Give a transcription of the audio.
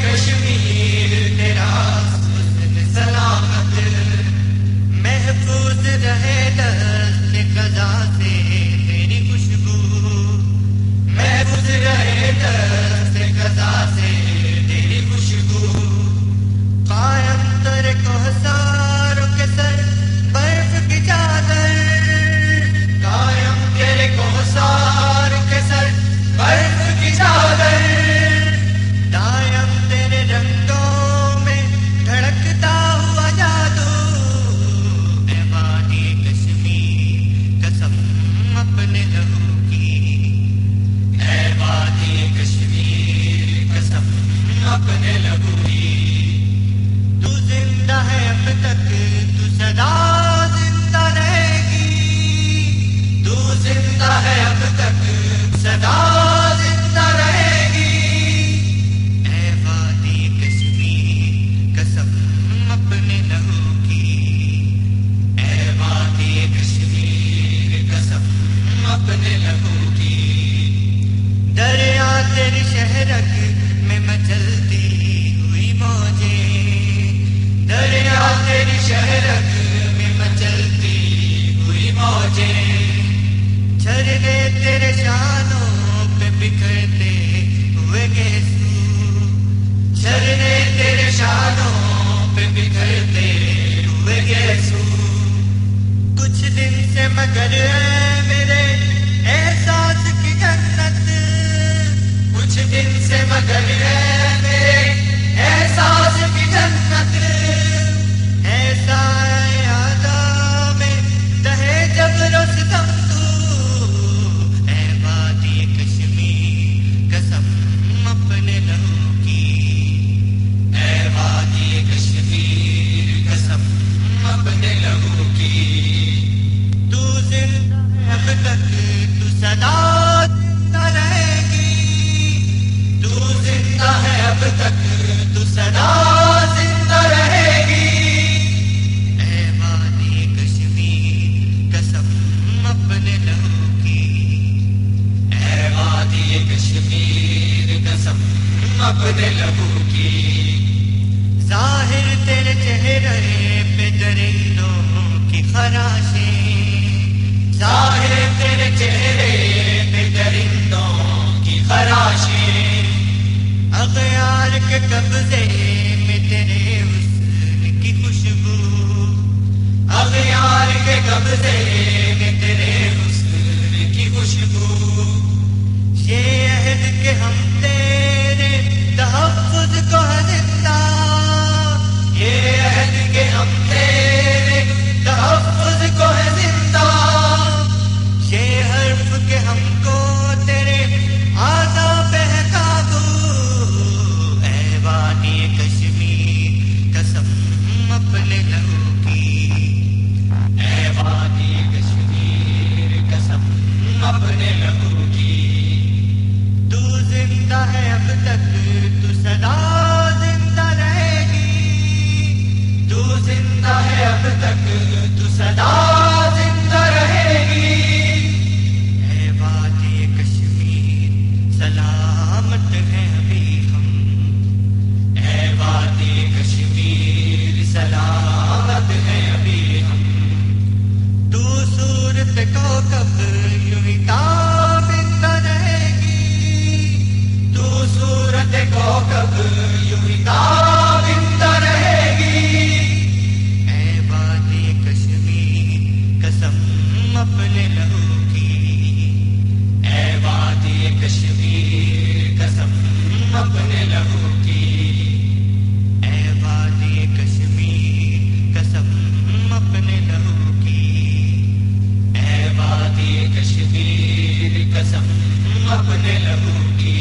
کشمیر تیرا حسن سلامت، محفوظ رہے دست قضا سے تیری خوشبو، محفوظ رہے دست قضا سے تیری خوشبو، قائم تر کوثروں کے سر برف کی چادر، قائم تیرے کوثروں کے سر برف کی چادر، دائم تیرے رنگوں میں دھڑکتا ہوا جادو، اے وادی کشمیر قسم اپنے لہو کی، اے وادی کشمیر قسم اپنے لہو کی، تو زندہ ہے اب تک، تو سدا زندہ رہے گی، تو زندہ ہے اب تک سدا زندہ رہے گی، اے وادی کشمیر قسم اپنے لہو کی، اے وادی کشمیر قسم اپنے لہو کی، دریا تیری شہرک میں مچلتی ہوئی موجیں، دریا تیری شہرک میں مچلتی ہوئی موجیں، جھرنے تیرے شانوں پہ بکھرتے ہوئے گیسو، جھرنے تیرے شانوں پہ بکھرتے ہوئے گیسو، کچھ دن سے مگر ہے میرے احساس کی جنت، کچھ دن سے مگر ہے میرے احساس کی جنت، ایسا یادا میں تہے جب رستم تو، اے وادی کشمیر قسم اپنے لہو کی، اے وادی کشمیر قسم اپنے لہو کی، تو زندہ ہے اب تک، تو سدا زندہ رہے گی، تو زندہ ہے اب تک، تو سدا زندہ رہے گی، اے وادی کشمیر قسم اپنے لہو کی، اے وادی کشمیر قسم اپنے لہو کی، ظاہر تیرے چہرے پہ درندوں کی خراشیں، ظاہر تیرے چہرے پہ درندوں کی خراشیں، اغیار کے قبضے میں تیرے حسن کی خوشبو، اغیار کے قبضے میں تیرے حسن کی خوشبو، یہ عہد کہ ہم تیرے تحفظ کو ہے زندہ، یہ عہد کہ ہم تیرے تحفظ کو ہے زندہ، یہ حرف کہ ہم کو تیرے آداب بہکا دو، اے وادی کشمیر قسم اپنے لہو کی، اے وادی کشمیر قسم اپنے لہو کی، تو زندہ ہے اب تک، تو سدا زندہ رہے گی، تو زندہ ہے اب تک، تو سدا زندہ رہے گی، اے وادی کشمیر سلامت ہے ابھی ہم، اے وادی کشمیر سلامت ہے ابھی ہم، تو صورت کوكب یوں ہی تابندہ رہے گی، تو صورت کوكب یوں ہی تابندہ رہے گی، اے وادی کشمیر قسم اپنے لہو کی، اے وادی کشمیر قسم اپنے لہو کی، اے وادی کشمیر قسم اپنے لہو کی، اے وادی کشمیر قسم اپنے لہو کی،